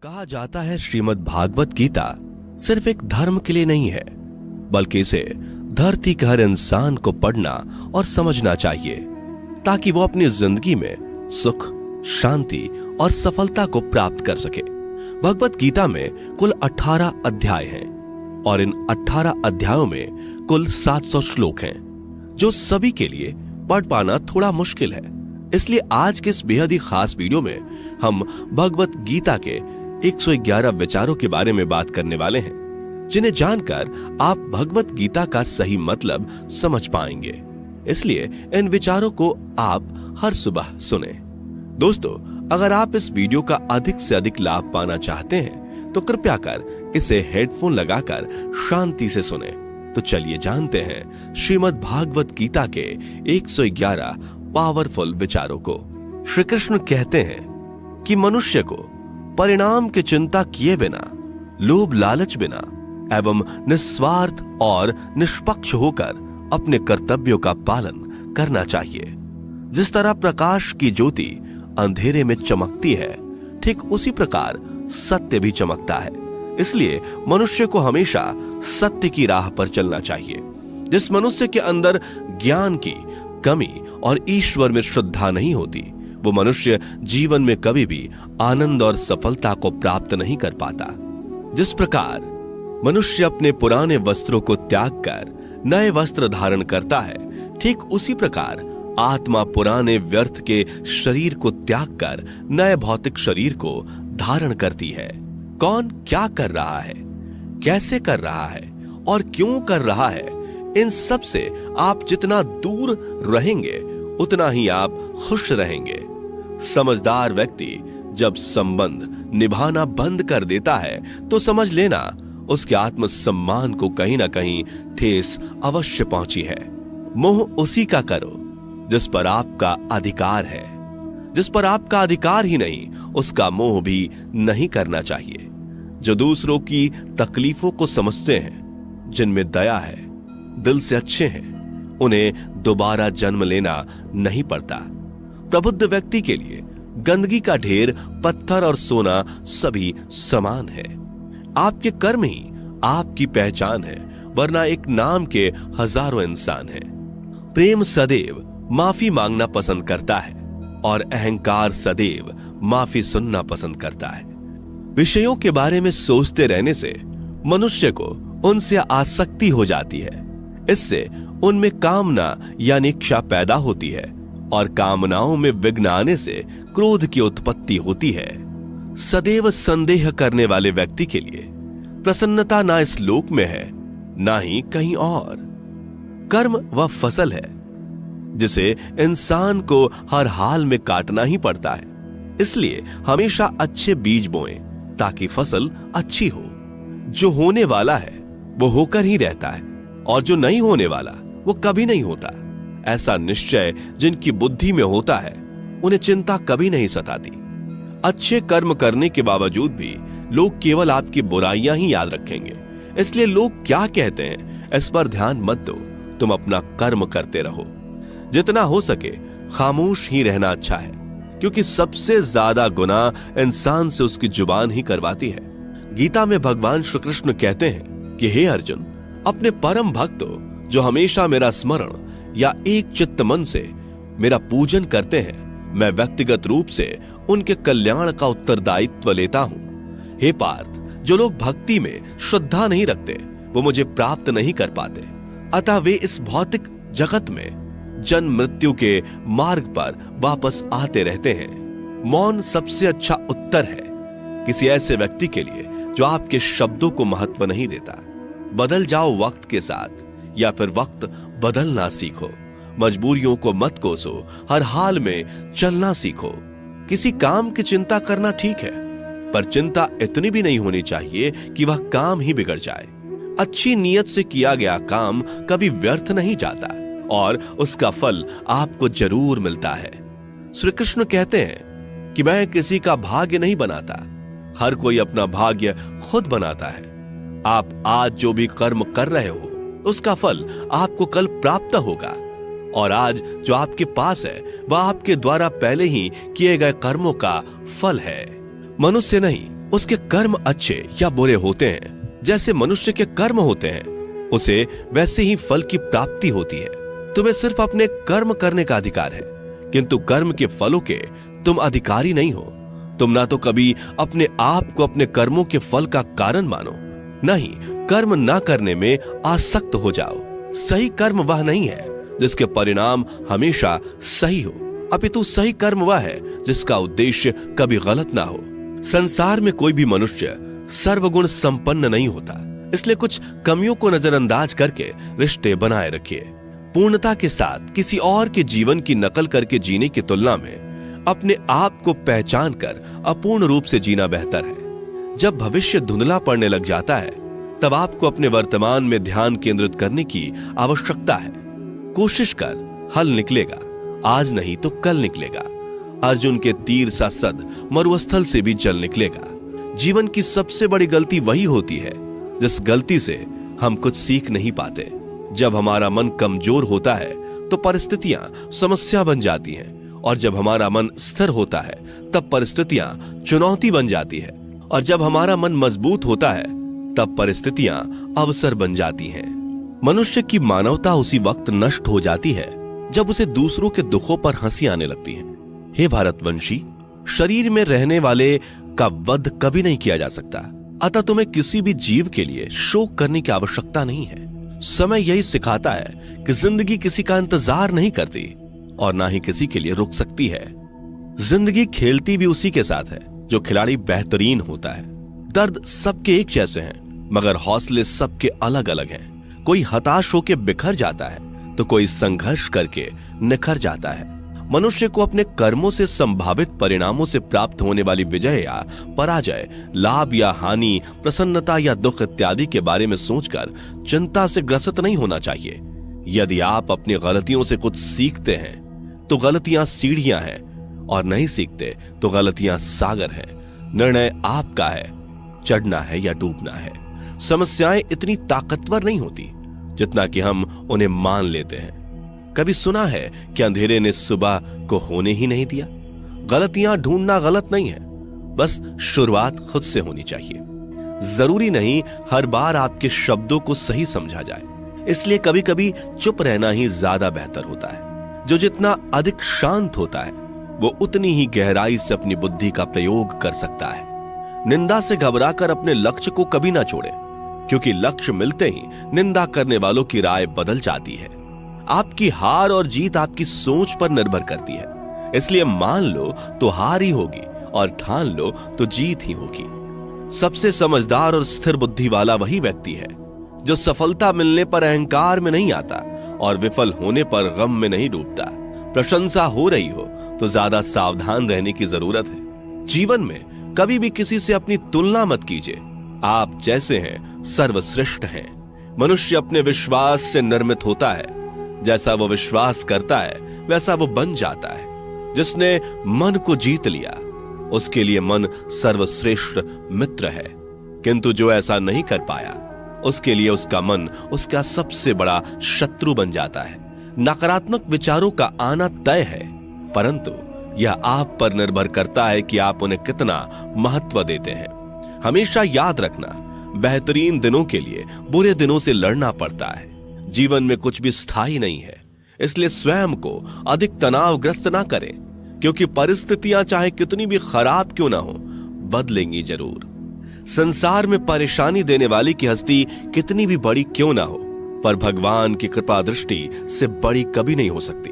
कहा जाता है श्रीमद् भागवत गीता सिर्फ एक धर्म के लिए नहीं है, बल्कि इसे धरती के हर इंसान को पढ़ना और समझना चाहिए ताकि वो अपनी जिंदगी में सुख, शांति और सफलता को प्राप्त कर सके। भगवत गीता में कुल 18 अध्याय हैं और इन 18 अध्यायों में कुल 700 श्लोक हैं, जो सभी के लिए पढ़ पाना थोड़ा मुश्किल है। इसलिए आज के इस बेहद ही खास वीडियो में हम भगवत गीता के 111 विचारों के बारे में बात करने वाले हैं, जिन्हें जानकर आप भगवत गीता का सही मतलब समझ पाएंगे। इसलिए इन विचारों को आप हर सुबह सुने। दोस्तों, अगर आप इस वीडियो का अधिक से अधिक लाभ पाना चाहते हैं तो कृपया कर इसे हेडफोन लगाकर शांति से सुने। तो चलिए जानते हैं श्रीमद् भागवत गीता के 111 पावरफुल विचारों को। श्री कृष्ण कहते हैं कि मनुष्य को परिणाम की चिंता किए बिना, लोभ लालच बिना एवं निस्वार्थ और निष्पक्ष होकर अपने कर्तव्यों का पालन करना चाहिए। जिस तरह प्रकाश की ज्योति अंधेरे में चमकती है, ठीक उसी प्रकार सत्य भी चमकता है। इसलिए मनुष्य को हमेशा सत्य की राह पर चलना चाहिए। जिस मनुष्य के अंदर ज्ञान की कमी और ईश्वर में श्रद्धा नहीं होती, वो मनुष्य जीवन में कभी भी आनंद और सफलता को प्राप्त नहीं कर पाता। जिस प्रकार मनुष्य अपने पुराने वस्त्रों को त्याग कर नए वस्त्र धारण करता है, ठीक उसी प्रकार आत्मा पुराने व्यर्थ के शरीर को त्याग कर नए भौतिक शरीर को धारण करती है। कौन क्या कर रहा है, कैसे कर रहा है और क्यों कर रहा है, इन सब से आप जितना दूर रहेंगे उतना ही आप खुश रहेंगे। समझदार व्यक्ति जब संबंध निभाना बंद कर देता है तो समझ लेना उसके आत्मसम्मान को कहीं ना कहीं ठेस अवश्य पहुंची है। मोह उसी का करो जिस पर आपका अधिकार है। जिस पर आपका अधिकार ही नहीं, उसका मोह भी नहीं करना चाहिए। जो दूसरों की तकलीफों को समझते हैं, जिनमें दया है, दिल से अच्छे हैं, उन्हें दोबारा जन्म लेना नहीं पड़ता। प्रबुद्ध व्यक्ति के लिए गंदगी का ढेर, पत्थर और सोना सभी समान है। आपके कर्म ही आपकी पहचान है, वरना एक नाम के हजारों इंसान हैं। प्रेम सदैव माफी मांगना पसंद करता है और अहंकार सदैव माफी सुनना पसंद करता है। विषयों के बारे में सोचते रहने से मनुष्य को उनसे आसक्ति हो जाती है। इससे उनमें कामना यानी इच्छा पैदा होती है और कामनाओं में विघ्न आने से क्रोध की उत्पत्ति होती है। सदैव संदेह करने वाले व्यक्ति के लिए प्रसन्नता ना इस लोक में है, ना ही कहीं और। कर्म वह फसल है जिसे इंसान को हर हाल में काटना ही पड़ता है। इसलिए हमेशा अच्छे बीज बोएं ताकि फसल अच्छी हो। जो होने वाला है वो होकर ही रहता है और जो नहीं होने वाला वो कभी नहीं होता। ऐसा निश्चय जिनकी बुद्धि में होता है, उन्हें चिंता कभी नहीं सताती। अच्छे कर्म करने के बावजूद भी लोग केवल आपकी बुराइयां ही याद रखेंगे। इसलिए लोग क्या कहते हैं इस पर ध्यान मत दो, तुम अपना कर्म करते रहो। जितना हो सके खामोश ही रहना अच्छा है, क्योंकि सबसे ज्यादा गुनाह इंसान से उसकी जुबान ही करवाती है। गीता में भगवान श्री कृष्ण कहते हैं कि हे अर्जुन, अपने परम भक्तों जो हमेशा मेरा स्मरण या एक चित्त मन से मेरा पूजन करते हैं, मैं व्यक्तिगत रूप से उनके कल्याण का उत्तरदायित्व लेता हूं। हे पार्थ, जो लोग भक्ति में श्रद्धा नहीं रखते वो मुझे प्राप्त नहीं कर पाते। अतः वे इस भौतिक जगत में जन्म मृत्यु के मार्ग पर वापस आते रहते हैं। मौन सबसे अच्छा उत्तर है किसी ऐसे व्यक्ति के लिए जो आपके शब्दों को महत्व नहीं देता। बदल जाओ वक्त के साथ, या फिर वक्त बदलना सीखो। मजबूरियों को मत कोसो, हर हाल में चलना सीखो। किसी काम की चिंता करना ठीक है, पर चिंता इतनी भी नहीं होनी चाहिए कि वह काम ही बिगड़ जाए। अच्छी नीयत से किया गया काम कभी व्यर्थ नहीं जाता और उसका फल आपको जरूर मिलता है। श्री कृष्ण कहते हैं कि मैं किसी का भाग्य नहीं बनाता, हर कोई अपना भाग्य खुद बनाता है। आप आज जो भी कर्म कर रहे हो उसका फल आपको कल प्राप्त होगा, और आज जो आपके पास है वह आपके द्वारा पहले ही किए गए कर्मों का फल है। मनुष्य नहीं उसके कर्म अच्छे या बुरे होते हैं, जैसे मनुष्य के कर्म होते हैं, उसे वैसे ही फल की प्राप्ति होती है। तुम्हें सिर्फ अपने कर्म करने का अधिकार है, किंतु कर्म के फलों के तुम अधिकारी नहीं हो। तुम ना तो कभी अपने आप को अपने कर्मों के फल का कारण मानो, नहीं कर्म ना करने में आसक्त हो जाओ। सही कर्म वह नहीं है जिसके परिणाम हमेशा सही हो, अपितु सही कर्म वह है जिसका उद्देश्य कभी गलत ना हो। संसार में कोई भी मनुष्य सर्वगुण संपन्न नहीं होता, इसलिए कुछ कमियों को नजरअंदाज करके रिश्ते बनाए रखिए। पूर्णता के साथ किसी और के जीवन की नकल करके जीने की तुलना में अपने आप को पहचान कर अपूर्ण रूप से जीना बेहतर है। जब भविष्य धुंधला पड़ने लग जाता है, तब आपको अपने वर्तमान में ध्यान केंद्रित करने की आवश्यकता है। कोशिश कर, हल निकलेगा, आज नहीं तो कल निकलेगा। अर्जुन के तीर सा सद मरुस्थल से भी जल निकलेगा। जीवन की सबसे बड़ी गलती वही होती है जिस गलती से हम कुछ सीख नहीं पाते। जब हमारा मन कमजोर होता है तो परिस्थितियां समस्या बन जाती हैं, और जब हमारा मन स्थिर होता है तब परिस्थितियां चुनौती बन जाती है, और जब हमारा मन मजबूत होता है तब परिस्थितियां अवसर बन जाती हैं। मनुष्य की मानवता उसी वक्त नष्ट हो जाती है जब उसे दूसरों के दुखों पर हंसी आने लगती है। हे भारतवंशी, शरीर में रहने वाले का वध कभी नहीं किया जा सकता, अतः तुम्हें किसी भी जीव के लिए शोक करने की आवश्यकता नहीं है। समय यही सिखाता है कि जिंदगी किसी का इंतजार नहीं करती और ना ही किसी के लिए रुक सकती है। जिंदगी खेलती भी उसी के साथ है जो खिलाड़ी बेहतरीन होता है। दर्द सबके एक जैसे हैं, मगर हौसले सबके अलग अलग हैं। कोई हताश होकर बिखर जाता है तो कोई संघर्ष करके निखर जाता है। मनुष्य को अपने कर्मों से संभावित परिणामों से प्राप्त होने वाली विजय या पराजय, लाभ या हानि, प्रसन्नता या दुख इत्यादि के बारे में सोचकर चिंता से ग्रसित नहीं होना चाहिए। यदि आप अपनी गलतियों से कुछ सीखते हैं तो गलतियां सीढ़ियां हैं, और नहीं सीखते तो गलतियां सागर हैं। निर्णय आपका है, चढ़ना है या डूबना है। समस्याएं इतनी ताकतवर नहीं होती जितना कि हम उन्हें मान लेते हैं। कभी सुना है कि अंधेरे ने सुबह को होने ही नहीं दिया? गलतियां ढूंढना गलत नहीं है, बस शुरुआत खुद से होनी चाहिए। जरूरी नहीं हर बार आपके शब्दों को सही समझा जाए, इसलिए कभी कभी चुप रहना ही ज्यादा बेहतर होता है। जो जितना अधिक शांत होता है वो उतनी ही गहराई से अपनी बुद्धि का प्रयोग कर सकता है। निंदा से घबराकर अपने लक्ष्य को कभी ना छोड़े, क्योंकि लक्ष्य मिलते ही निंदा करने वालों की राय बदल जाती है। आपकी हार और जीत आपकी सोच पर निर्भर करती है, इसलिए मान लो तो हार ही होगी और ठान लो तो जीत ही होगी। सबसे समझदार और स्थिर बुद्धि वाला वही व्यक्ति है जो सफलता मिलने पर अहंकार में नहीं आता और विफल होने पर गम में नहीं डूबता। प्रशंसा हो रही हो तो ज्यादा सावधान रहने की जरूरत है। जीवन में कभी भी किसी से अपनी तुलना मत कीजिए। आप जैसे हैं सर्वश्रेष्ठ हैं। मनुष्य अपने विश्वास से निर्मित होता है। जैसा वो विश्वास करता है वैसा वो बन जाता है। जिसने मन को जीत लिया उसके लिए मन सर्वश्रेष्ठ मित्र है, किंतु जो ऐसा नहीं कर पाया उसके लिए उसका मन उसका सबसे बड़ा शत्रु बन जाता है। नकारात्मक विचारों का आना तय है, परंतु यह आप पर निर्भर करता है कि आप उन्हें कितना महत्व देते हैं। हमेशा याद रखना, बेहतरीन दिनों के लिए बुरे दिनों से लड़ना पड़ता है। जीवन में कुछ भी स्थायी नहीं है, इसलिए स्वयं को अधिक तनावग्रस्त ना करें, क्योंकि परिस्थितियां चाहे कितनी भी खराब क्यों ना हो, बदलेंगी जरूर। संसार में परेशानी देने वाली की हस्ती कितनी भी बड़ी क्यों ना हो, पर भगवान की कृपा दृष्टि से बड़ी कभी नहीं हो सकती।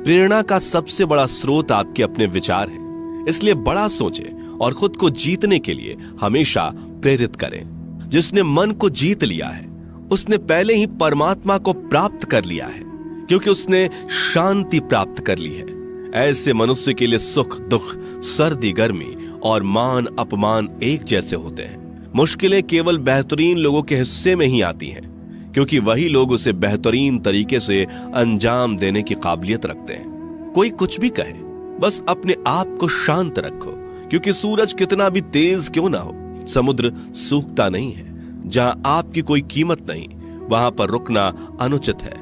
प्रेरणा का सबसे बड़ा स्रोत आपके अपने विचार हैं, इसलिए बड़ा सोचें और खुद को जीतने के लिए हमेशा प्रेरित करें। जिसने मन को जीत लिया है उसने पहले ही परमात्मा को प्राप्त कर लिया है, क्योंकि उसने शांति प्राप्त कर ली है। ऐसे मनुष्य के लिए सुख दुख, सर्दी गर्मी और मान अपमान एक जैसे होते हैं। मुश्किलें केवल बेहतरीन लोगों के हिस्से में ही आती हैं, क्योंकि वही लोग उसे बेहतरीन तरीके से अंजाम देने की काबिलियत रखते हैं। कोई कुछ भी कहे, बस अपने आप को शांत रखो, क्योंकि सूरज कितना भी तेज क्यों ना हो, समुद्र सूखता नहीं है। जहां आपकी कोई कीमत नहीं, वहां पर रुकना अनुचित है,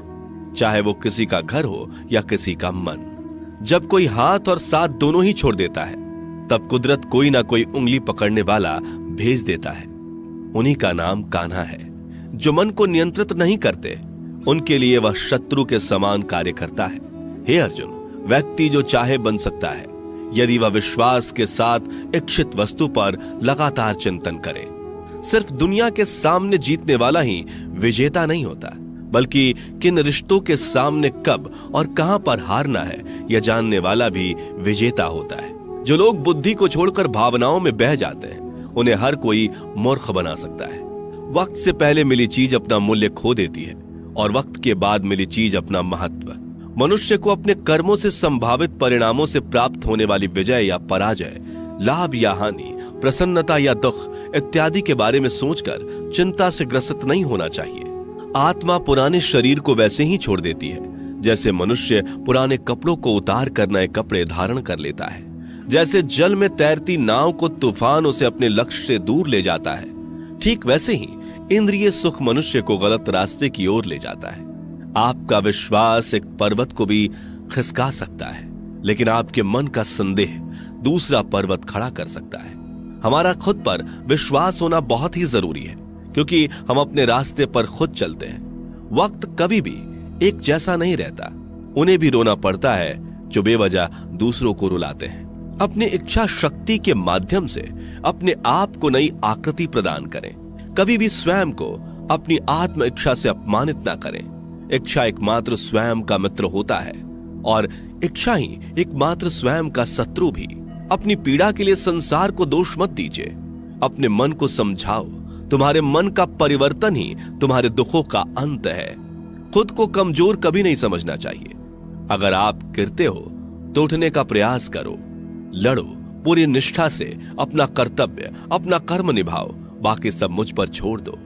चाहे वो किसी का घर हो या किसी का मन। जब कोई हाथ और साथ दोनों ही छोड़ देता है तब कुदरत कोई ना कोई उंगली पकड़ने वाला भेज देता है। उन्हीं का नाम कान्हा है। जो मन को नियंत्रित नहीं करते, उनके लिए वह शत्रु के समान कार्य करता है। हे अर्जुन, व्यक्ति जो चाहे बन सकता है यदि वह विश्वास के साथ इच्छित वस्तु पर लगातार चिंतन करे। सिर्फ दुनिया के सामने जीतने वाला ही विजेता नहीं होता, बल्कि किन रिश्तों के सामने कब और कहां पर हारना है यह जानने वाला भी विजेता होता है। जो लोग बुद्धि को छोड़कर भावनाओं में बह जाते हैं, उन्हें हर कोई मूर्ख बना सकता है। वक्त से पहले मिली चीज अपना मूल्य खो देती है और वक्त के बाद मिली चीज अपना महत्व। मनुष्य को अपने कर्मों से संभावित परिणामों से प्राप्त होने वाली विजय या पराजय, लाभ या हानि, प्रसन्नता या दुख इत्यादि के बारे में सोचकर चिंता से ग्रसित नहीं होना चाहिए। आत्मा पुराने शरीर को वैसे ही छोड़ देती है जैसे मनुष्य पुराने कपड़ों को उतार कर नए कपड़े धारण कर लेता है। जैसे जल में तैरती नाव को तूफान उसे अपने लक्ष्य से दूर ले जाता है, ठीक वैसे ही इंद्रिय सुख मनुष्य को गलत रास्ते की ओर ले जाता है। आपका विश्वास एक पर्वत को भी खिसका सकता है, लेकिन आपके मन का संदेह दूसरा पर्वत खड़ा कर सकता है। हमारा खुद पर विश्वास होना बहुत ही जरूरी है, क्योंकि हम अपने रास्ते पर खुद चलते हैं। वक्त कभी भी एक जैसा नहीं रहता। उन्हें भी रोना पड़ता है जो बेवजह दूसरों को रुलाते हैं। अपनी इच्छा शक्ति के माध्यम से अपने आप को नई आकृति प्रदान करें। कभी भी स्वयं को अपनी आत्म इच्छा से अपमानित ना करें। इच्छा एकमात्र स्वयं का मित्र होता है और इच्छा ही एकमात्र स्वयं का शत्रु भी। अपनी पीड़ा के लिए संसार को दोष मत दीजिए। अपने मन को समझाओ। तुम्हारे मन का परिवर्तन ही तुम्हारे दुखों का अंत है। खुद को कमजोर कभी नहीं समझना चाहिए। अगर आप गिरते हो तो उठने का प्रयास करो। लड़ो पूरी निष्ठा से अपना कर्तव्य, अपना कर्म निभाओ। बाकी सब मुझ पर छोड़ दो।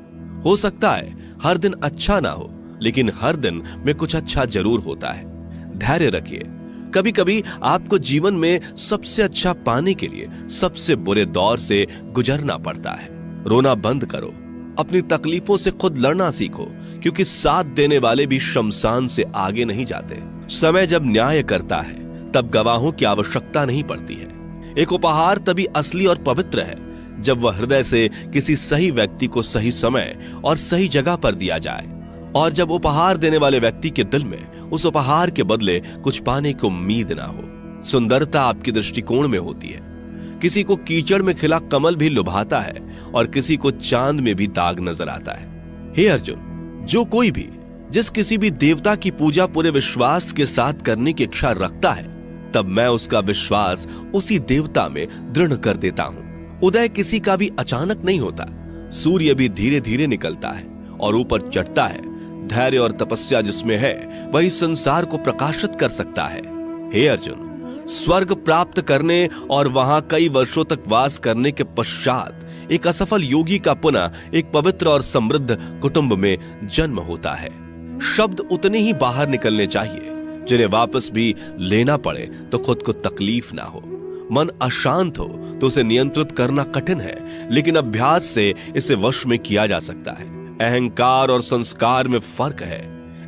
हो सकता है हर दिन अच्छा ना हो, लेकिन हर दिन में कुछ अच्छा जरूर होता है। धैर्य रखिए। कभी कभी आपको जीवन में सबसे अच्छा पाने के लिए सबसे बुरे दौर से गुजरना पड़ता है। रोना बंद करो। अपनी तकलीफों से खुद लड़ना सीखो, क्योंकि साथ देने वाले भी शमशान से आगे नहीं जाते। समय जब न्याय करता है तब गवाहों की आवश्यकता नहीं पड़ती है। एक उपहार तभी असली और पवित्र है जब वह हृदय से किसी सही व्यक्ति को सही समय और सही जगह पर दिया जाए, और जब उपहार देने वाले व्यक्ति के दिल में उस उपहार के बदले कुछ पाने की उम्मीद ना हो। सुंदरता आपकी दृष्टिकोण में होती है। किसी को कीचड़ में खिला कमल भी लुभाता है और किसी को चांद में भी दाग नजर आता है। हे अर्जुन, जो कोई भी जिस किसी भी देवता की पूजा पूरे विश्वास के साथ करने की इच्छा रखता है, तब मैं उसका विश्वास उसी देवता में दृढ़ कर देता हूं। उदय किसी का भी अचानक नहीं होता। सूर्य भी धीरे धीरे निकलता है और ऊपर चढ़ता है। धैर्य और तपस्या जिसमें है वही संसार को प्रकाशित कर सकता है। हे अर्जुन, स्वर्ग प्राप्त करने और वहां कई वर्षों तक वास करने के पश्चात एक असफल योगी का पुनः एक पवित्र और समृद्ध कुटुंब में जन्म होता है। शब्द उतने ही बाहर निकलने चाहिए जिन्हें वापस भी लेना पड़े तो खुद को तकलीफ ना हो। मन अशांत हो तो उसे नियंत्रित करना कठिन है, लेकिन अभ्यास से इसे वश में किया जा सकता है। अहंकार और संस्कार में फर्क है।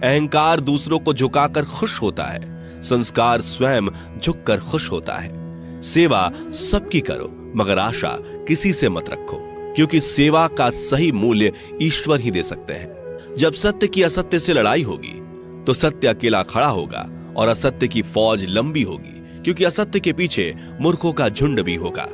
अहंकार दूसरों को झुकाकर खुश होता है, संस्कार स्वयं झुककर खुश होता है। सेवा सबकी करो, मगर आशा किसी से मत रखो, क्योंकि सेवा का सही मूल्य ईश्वर ही दे सकते हैं। जब सत्य की असत्य से लड़ाई होगी तो सत्य अकेला खड़ा होगा और असत्य की फौज लंबी होगी, क्योंकि असत्य के पीछे मूर्खों का झुंड भी होगा।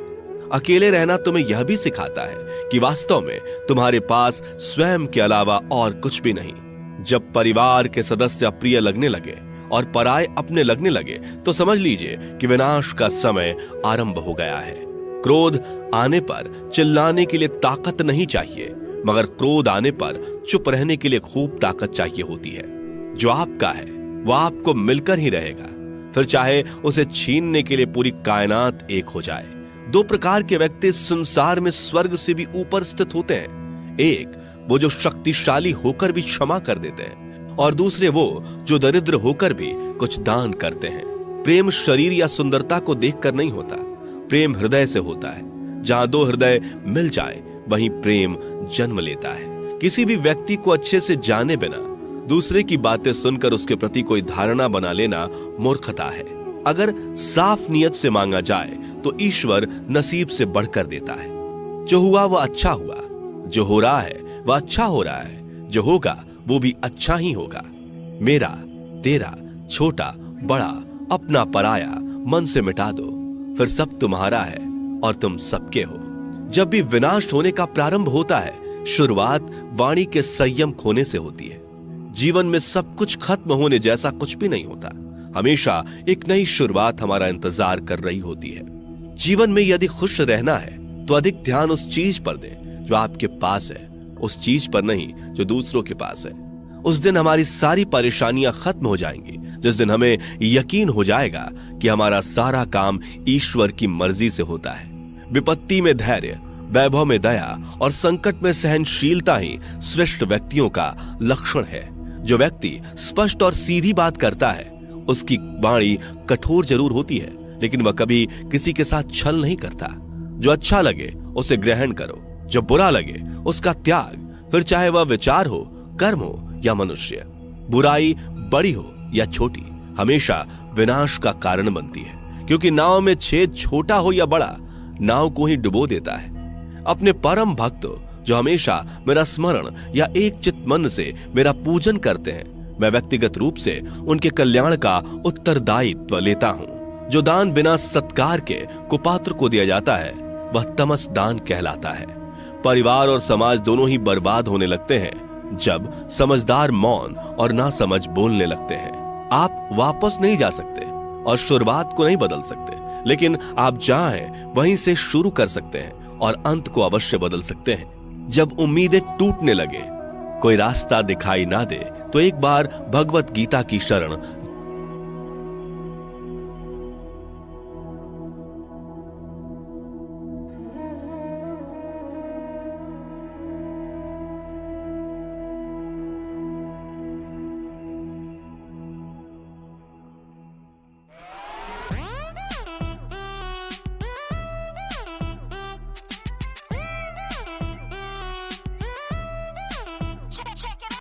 अकेले रहना तुम्हें यह भी सिखाता है कि वास्तव में तुम्हारे पास स्वयं के अलावा और कुछ भी नहीं। जब परिवार के सदस्य अप्रिय लगने लगे और पराये अपने लगने लगे तो समझ लीजिए कि विनाश का समय आरंभ हो गया है। क्रोध आने पर चिल्लाने के लिए ताकत नहीं चाहिए, मगर क्रोध आने पर चुप रहने के लिए खूब ताकत चाहिए होती है। जो आपका है वह आपको मिलकर ही रहेगा, फिर चाहे उसे छीनने के लिए पूरी कायनात एक हो जाए। दो प्रकार के व्यक्ति संसार में स्वर्ग से भी ऊपर स्थित होते हैं। एक वो जो शक्तिशाली होकर भी क्षमा कर देते हैं, और दूसरे वो जो दरिद्र होकर भी कुछ दान करते हैं। प्रेम शरीर या सुंदरता को देखकर नहीं होता, प्रेम हृदय से होता है। जहां दो हृदय मिल जाएं, वहीं प्रेम जन्म लेता है। किसी भी व्यक्ति को अच्छे से जाने बिना दूसरे की बातें सुनकर उसके प्रति कोई धारणा बना लेना मूर्खता है। अगर साफ नियत से मांगा जाए तो ईश्वर नसीब से बढ़कर देता है। जो हुआ वह अच्छा हुआ, जो हो रहा है वह अच्छा हो रहा है, जो होगा वो भी अच्छा ही होगा। मेरा, तेरा, छोटा, बड़ा, अपना, पराया मन से मिटा दो, फिर सब तुम्हारा है और तुम सबके हो। जब भी विनाश होने का प्रारंभ होता है, शुरुआत वाणी के संयम खोने से होती है। जीवन में सब कुछ खत्म होने जैसा कुछ भी नहीं होता। हमेशा एक नई शुरुआत हमारा इंतजार कर रही होती है। जीवन में यदि खुश रहना है तो अधिक ध्यान उस चीज पर दें जो आपके पास है, उस चीज पर नहीं जो दूसरों के पास है। उस दिन हमारी सारी परेशानियां खत्म हो जाएंगी, जिस दिन हमें यकीन हो जाएगा कि हमारा सारा काम ईश्वर की मर्जी से होता है। विपत्ति में धैर्य, वैभव में दया और संकट में सहनशीलता ही श्रेष्ठ व्यक्तियों का लक्षण है। जो व्यक्ति स्पष्ट और सीधी बात करता है, उसकी वाणी कठोर जरूर होती है, लेकिन वह कभी किसी के साथ छल नहीं करता। जो अच्छा लगे उसे ग्रहण करो, जो बुरा लगे उसका त्याग, फिर चाहे वह विचार हो, कर्म हो या मनुष्य। बुराई बड़ी हो या छोटी हमेशा विनाश का कारण बनती है, क्योंकि नाव में छेद छोटा हो या बड़ा, नाव को ही डुबो देता है। अपने परम भक्त जो हमेशा मेरा स्मरण या एक चित्त मन से मेरा पूजन करते हैं, मैं व्यक्तिगत रूप से उनके कल्याण का उत्तरदायित्व लेता हूं। जो दान बिना सत्कार के कुपात्र को दिया जाता है, वह तमस दान कहलाता है। परिवार और समाज दोनों ही बर्बाद होने लगते हैं जब समझदार मौन और नासमझ बोलने लगते हैं। आप वापस नहीं जा सकते और शुरुआत को नहीं बदल सकते, लेकिन आप जहां हैं वहीं से शुरू कर सकते हैं और अंत को अवश्य बदल सकते हैं। जब उम्मीदें टूटने लगे, कोई रास्ता दिखाई ना दे, तो एक बार भगवत गीता की शरण